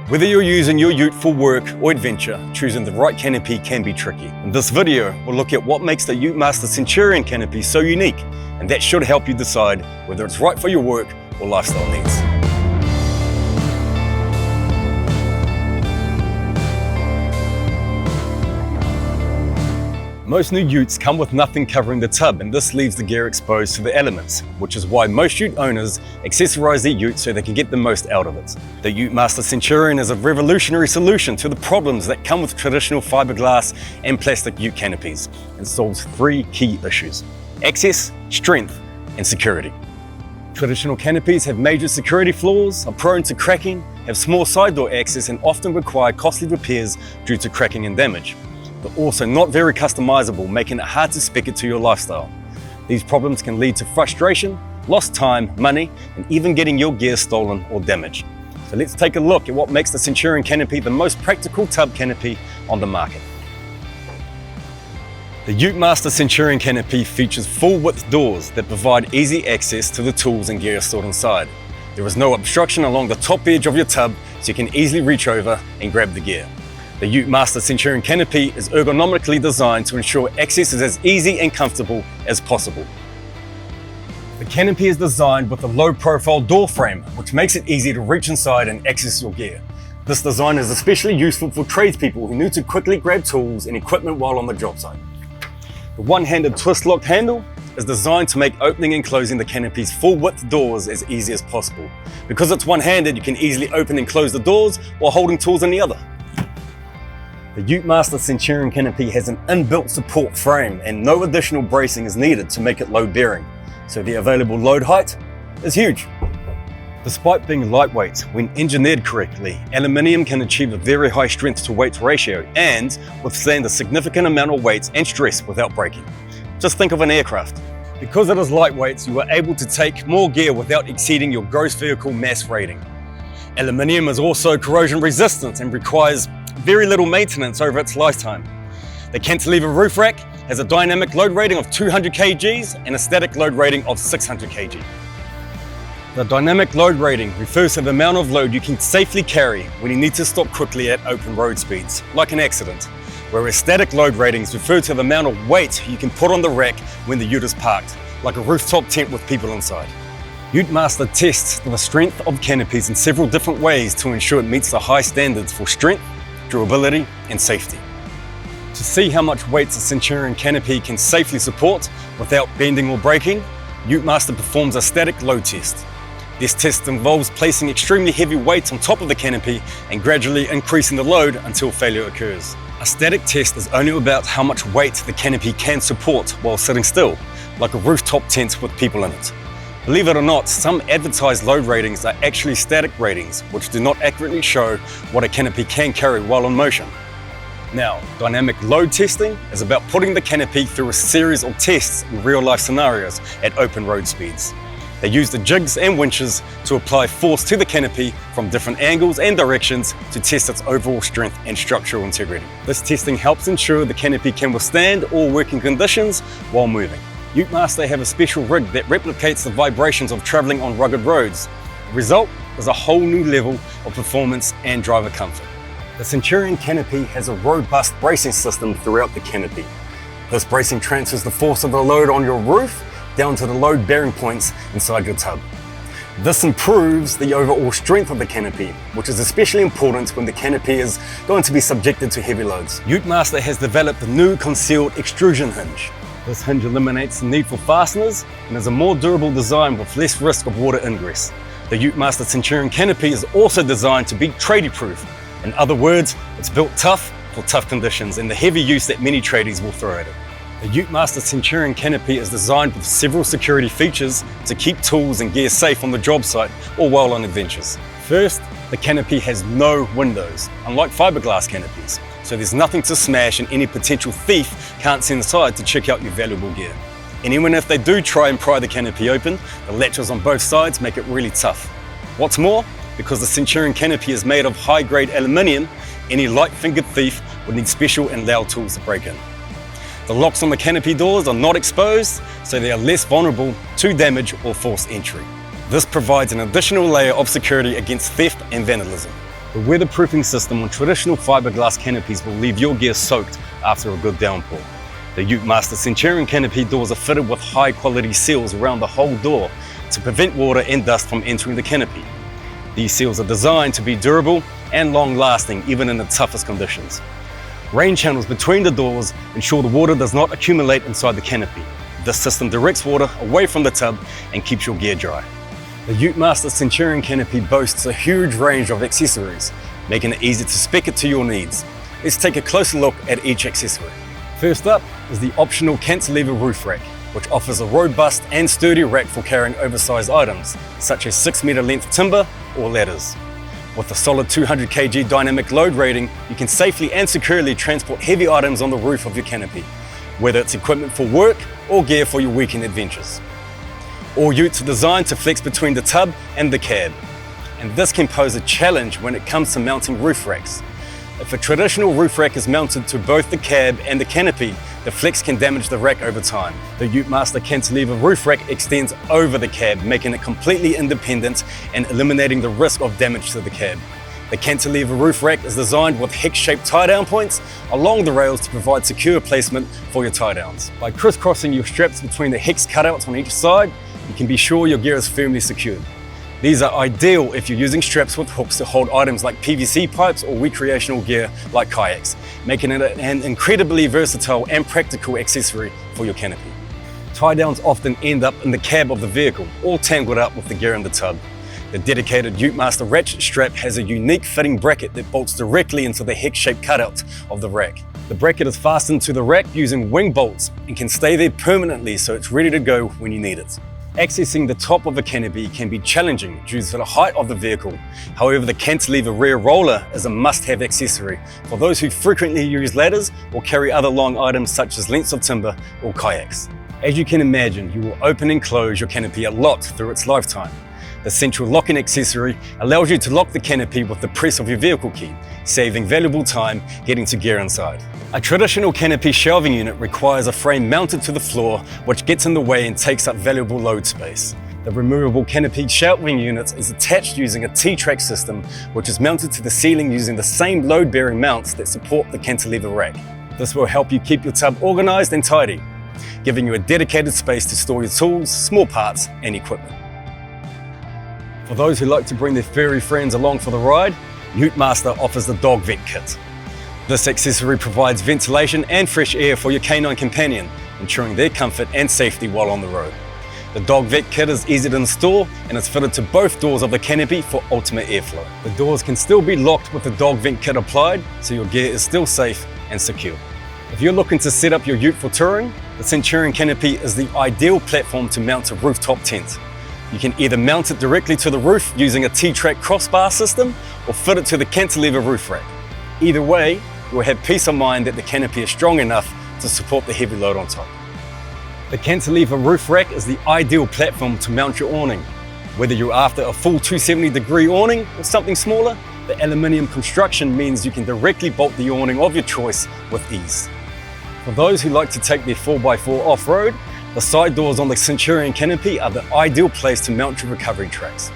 Whether you're using your ute for work or adventure, choosing the right canopy can be tricky. In this video, we'll look at what makes the UteMaster Centurion canopy so unique, and that should help you decide whether it's right for your work or lifestyle needs. Most new utes come with nothing covering the tub, and this leaves the gear exposed to the elements, which is why most ute owners accessorize their ute so they can get the most out of it. The UteMaster Centurion is a revolutionary solution to the problems that come with traditional fiberglass and plastic ute canopies, and solves three key issues: access, strength, and security. Traditional canopies have major security flaws, are prone to cracking, have small side door access, and often require costly repairs due to cracking and damage. But also not very customizable, making it hard to spec it to your lifestyle. These problems can lead to frustration, lost time, money, and even getting your gear stolen or damaged. So let's take a look at what makes the Centurion canopy the most practical tub canopy on the market. The UteMaster Centurion canopy features full width doors that provide easy access to the tools and gear stored inside. There is no obstruction along the top edge of your tub, so you can easily reach over and grab the gear. The UteMaster Centurion canopy is ergonomically designed to ensure access is as easy and comfortable as possible. The canopy is designed with a low-profile door frame, which makes it easy to reach inside and access your gear. This design is especially useful for tradespeople who need to quickly grab tools and equipment while on the job site. The one-handed twist-lock handle is designed to make opening and closing the canopy's full-width doors as easy as possible. Because it's one-handed, you can easily open and close the doors while holding tools in the other. The UteMaster Centurion canopy has an inbuilt support frame, and no additional bracing is needed to make it load-bearing, so the available load height is huge. Despite being lightweight, when engineered correctly, aluminium can achieve a very high strength-to-weight ratio and withstand a significant amount of weight and stress without breaking. Just think of an aircraft. Because it is lightweight, you are able to take more gear without exceeding your gross vehicle mass rating. Aluminium is also corrosion resistant and requires very little maintenance over its lifetime. The cantilever roof rack has a dynamic load rating of 200 kgs and a static load rating of 600 kg. The dynamic load rating refers to the amount of load you can safely carry when you need to stop quickly at open road speeds, like an accident, whereas static load ratings refer to the amount of weight you can put on the rack when the ute is parked, like a rooftop tent with people inside. UteMaster tests the strength of canopies in several different ways to ensure it meets the high standards for strength, durability, and safety. To see how much weight the Centurion canopy can safely support without bending or breaking, UteMaster performs a static load test. This test involves placing extremely heavy weight on top of the canopy and gradually increasing the load until failure occurs. A static test is only about how much weight the canopy can support while sitting still, like a rooftop tent with people in it. Believe it or not, some advertised load ratings are actually static ratings, which do not accurately show what a canopy can carry while in motion. Now, dynamic load testing is about putting the canopy through a series of tests in real-life scenarios at open road speeds. They use the jigs and winches to apply force to the canopy from different angles and directions to test its overall strength and structural integrity. This testing helps ensure the canopy can withstand all working conditions while moving. UteMaster have a special rig that replicates the vibrations of traveling on rugged roads. The result is a whole new level of performance and driver comfort. The Centurion canopy has a robust bracing system throughout the canopy. This bracing transfers the force of the load on your roof down to the load bearing points inside your tub. This improves the overall strength of the canopy, which is especially important when the canopy is going to be subjected to heavy loads. UteMaster has developed a new concealed extrusion hinge. This hinge eliminates the need for fasteners and is a more durable design with less risk of water ingress. The UteMaster Centurion canopy is also designed to be tradie-proof. In other words, it's built tough for tough conditions and the heavy use that many tradies will throw at it. The UteMaster Centurion canopy is designed with several security features to keep tools and gear safe on the job site or while on adventures. First, the canopy has no windows, unlike fiberglass canopies. So there's nothing to smash, and any potential thief can't see inside to check out your valuable gear. And even if they do try and pry the canopy open, the latches on both sides make it really tough. What's more, because the Centurion canopy is made of high-grade aluminium, any light-fingered thief would need special and loud tools to break in. The locks on the canopy doors are not exposed, so they are less vulnerable to damage or forced entry. This provides an additional layer of security against theft and vandalism. The weatherproofing system on traditional fiberglass canopies will leave your gear soaked after a good downpour. The UteMaster Centurion canopy doors are fitted with high quality seals around the whole door to prevent water and dust from entering the canopy. These seals are designed to be durable and long lasting even in the toughest conditions. Rain channels between the doors ensure the water does not accumulate inside the canopy. This system directs water away from the tub and keeps your gear dry. The UteMaster Centurion canopy boasts a huge range of accessories, making it easy to spec it to your needs. Let's take a closer look at each accessory. First up is the optional cantilever roof rack, which offers a robust and sturdy rack for carrying oversized items, such as 6-meter length timber or ladders. With a solid 200 kg dynamic load rating, you can safely and securely transport heavy items on the roof of your canopy, whether it's equipment for work or gear for your weekend adventures. All utes are designed to flex between the tub and the cab, and this can pose a challenge when it comes to mounting roof racks. If a traditional roof rack is mounted to both the cab and the canopy, the flex can damage the rack over time. The UteMaster cantilever roof rack extends over the cab, making it completely independent and eliminating the risk of damage to the cab. The cantilever roof rack is designed with hex-shaped tie-down points along the rails to provide secure placement for your tie-downs. By crisscrossing your straps between the hex cutouts on each side, you can be sure your gear is firmly secured. These are ideal if you're using straps with hooks to hold items like PVC pipes or recreational gear like kayaks, making it an incredibly versatile and practical accessory for your canopy. Tie-downs often end up in the cab of the vehicle, all tangled up with the gear in the tub. The dedicated UteMaster ratchet strap has a unique fitting bracket that bolts directly into the hex-shaped cutout of the rack. The bracket is fastened to the rack using wing bolts and can stay there permanently so it's ready to go when you need it. Accessing the top of a canopy can be challenging due to the height of the vehicle. However, the cantilever rear roller is a must-have accessory for those who frequently use ladders or carry other long items such as lengths of timber or kayaks. As you can imagine, you will open and close your canopy a lot through its lifetime. The central locking accessory allows you to lock the canopy with the press of your vehicle key, saving valuable time getting to gear inside. A traditional canopy shelving unit requires a frame mounted to the floor, which gets in the way and takes up valuable load space. The removable canopy shelving unit is attached using a T-track system, which is mounted to the ceiling using the same load-bearing mounts that support the cantilever rack. This will help you keep your tub organized and tidy, giving you a dedicated space to store your tools, small parts, and equipment. For those who like to bring their furry friends along for the ride, UteMaster offers the Dog Vent Kit. This accessory provides ventilation and fresh air for your canine companion, ensuring their comfort and safety while on the road. The Dog Vent Kit is easy to install and is fitted to both doors of the canopy for ultimate airflow. The doors can still be locked with the Dog Vent Kit applied, so your gear is still safe and secure. If you're looking to set up your ute for touring, the Centurion canopy is the ideal platform to mount a rooftop tent. You can either mount it directly to the roof using a T-track crossbar system or fit it to the cantilever roof rack. Either way, you'll have peace of mind that the canopy is strong enough to support the heavy load on top. The cantilever roof rack is the ideal platform to mount your awning. Whether you're after a full 270-degree awning or something smaller, the aluminium construction means you can directly bolt the awning of your choice with ease. For those who like to take their 4x4 off-road, the side doors on the Centurion canopy are the ideal place to mount your recovery tracks.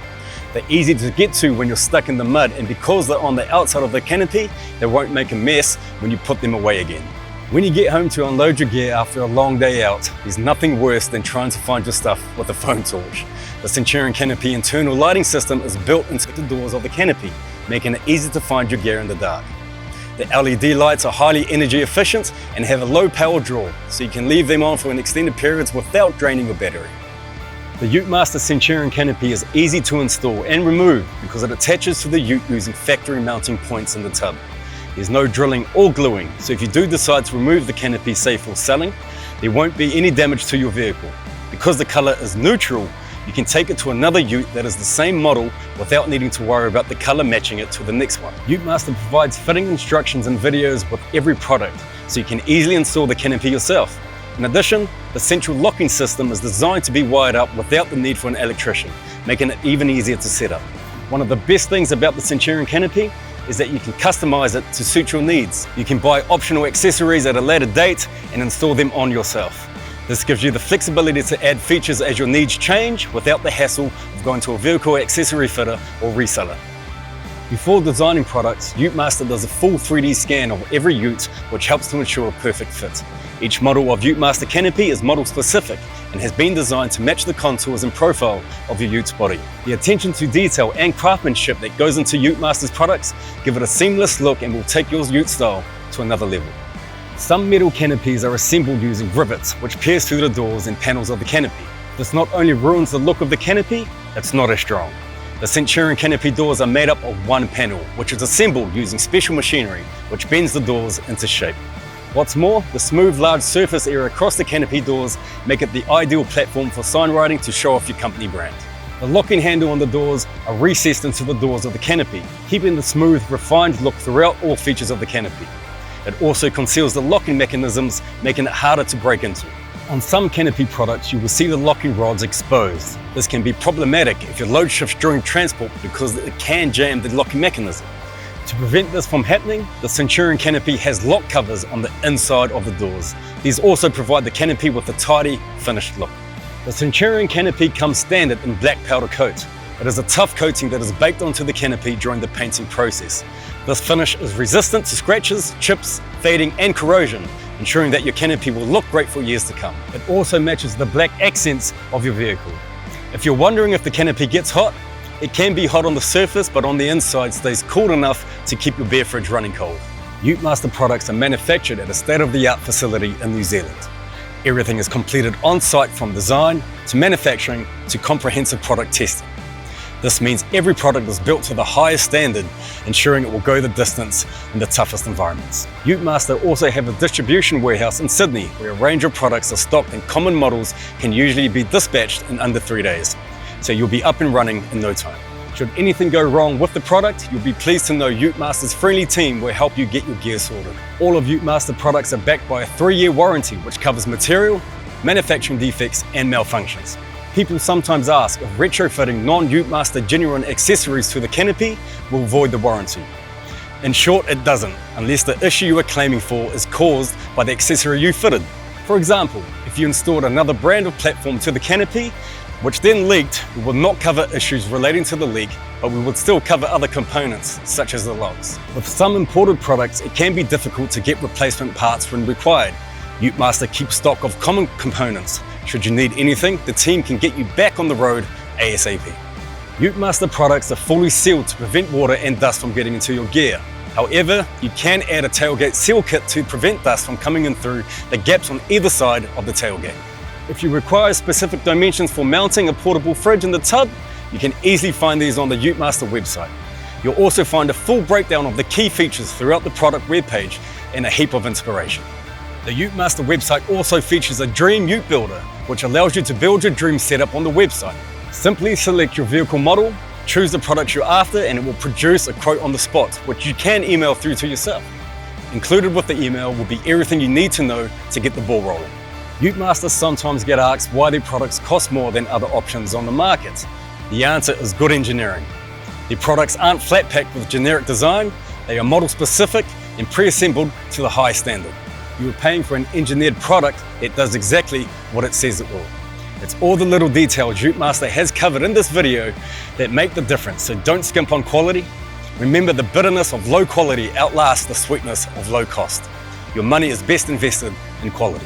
They're easy to get to when you're stuck in the mud, and because they're on the outside of the canopy, they won't make a mess when you put them away again. When you get home to unload your gear after a long day out, there's nothing worse than trying to find your stuff with a phone torch. The Centurion canopy internal lighting system is built into the doors of the canopy, making it easy to find your gear in the dark. The LED lights are highly energy efficient and have a low power draw, so you can leave them on for an extended periods without draining your battery. The UteMaster Centurion canopy is easy to install and remove because it attaches to the ute using factory mounting points in the tub. There's no drilling or gluing, so if you do decide to remove the canopy, say for selling, there won't be any damage to your vehicle. Because the color is neutral, you can take it to another ute that is the same model without needing to worry about the color matching it to the next one. UteMaster provides fitting instructions and videos with every product, so you can easily install the canopy yourself. In addition, the central locking system is designed to be wired up without the need for an electrician, making it even easier to set up. One of the best things about the Centurion canopy is that you can customize it to suit your needs. You can buy optional accessories at a later date and install them on yourself. This gives you the flexibility to add features as your needs change without the hassle of going to a vehicle accessory fitter or reseller. Before designing products, UteMaster does a full 3D scan of every ute, which helps to ensure a perfect fit. Each model of UteMaster canopy is model specific and has been designed to match the contours and profile of your ute's body. The attention to detail and craftsmanship that goes into UteMaster's products give it a seamless look and will take your ute style to another level. Some metal canopies are assembled using rivets, which pierce through the doors and panels of the canopy. This not only ruins the look of the canopy, it's not as strong. The Centurion canopy doors are made up of one panel, which is assembled using special machinery, which bends the doors into shape. What's more, the smooth, large surface area across the canopy doors make it the ideal platform for sign writing to show off your company brand. The locking handle on the doors are recessed into the doors of the canopy, keeping the smooth, refined look throughout all features of the canopy. It also conceals the locking mechanisms, making it harder to break into. On some canopy products, you will see the locking rods exposed. This can be problematic if your load shifts during transport because it can jam the locking mechanism. To prevent this from happening, the Centurion canopy has lock covers on the inside of the doors. These also provide the canopy with a tidy, finished look. The Centurion canopy comes standard in black powder coat. It is a tough coating that is baked onto the canopy during the painting process. This finish is resistant to scratches, chips, fading and corrosion, ensuring that your canopy will look great for years to come. It also matches the black accents of your vehicle. If you're wondering if the canopy gets hot, it can be hot on the surface, but on the inside stays cool enough to keep your beer fridge running cold. UteMaster products are manufactured at a state-of-the-art facility in New Zealand. Everything is completed on-site from design to manufacturing to comprehensive product testing. This means every product is built to the highest standard, ensuring it will go the distance in the toughest environments. UteMaster also have a distribution warehouse in Sydney where a range of products are stocked and common models can usually be dispatched in under 3 days. So you'll be up and running in no time. Should anything go wrong with the product, you'll be pleased to know UteMaster's friendly team will help you get your gear sorted. All of UteMaster products are backed by a 3-year warranty which covers material, manufacturing defects and malfunctions. People sometimes ask if retrofitting non-UteMaster genuine accessories to the canopy will void the warranty. In short, it doesn't, unless the issue you are claiming for is caused by the accessory you fitted. For example, if you installed another brand of platform to the canopy, which then leaked, we would not cover issues relating to the leak, but we would still cover other components, such as the locks. With some imported products, it can be difficult to get replacement parts when required. UteMaster keeps stock of common components. Should you need anything, the team can get you back on the road ASAP. UteMaster products are fully sealed to prevent water and dust from getting into your gear. However, you can add a tailgate seal kit to prevent dust from coming in through the gaps on either side of the tailgate. If you require specific dimensions for mounting a portable fridge in the tub, you can easily find these on the UteMaster website. You'll also find a full breakdown of the key features throughout the product webpage and a heap of inspiration. The UteMaster website also features a Dream Ute Builder, which allows you to build your dream setup on the website. Simply select your vehicle model, choose the product you're after, and it will produce a quote on the spot, which you can email through to yourself. Included with the email will be everything you need to know to get the ball rolling. UteMaster sometimes get asked why their products cost more than other options on the market. The answer is good engineering. Their products aren't flat packed with generic design, they are model specific and pre-assembled to the highest standard. You are paying for an engineered product that does exactly what it says it will. It's all the little details UteMaster has covered in this video that make the difference, so don't skimp on quality. Remember, the bitterness of low quality outlasts the sweetness of low cost. Your money is best invested in quality.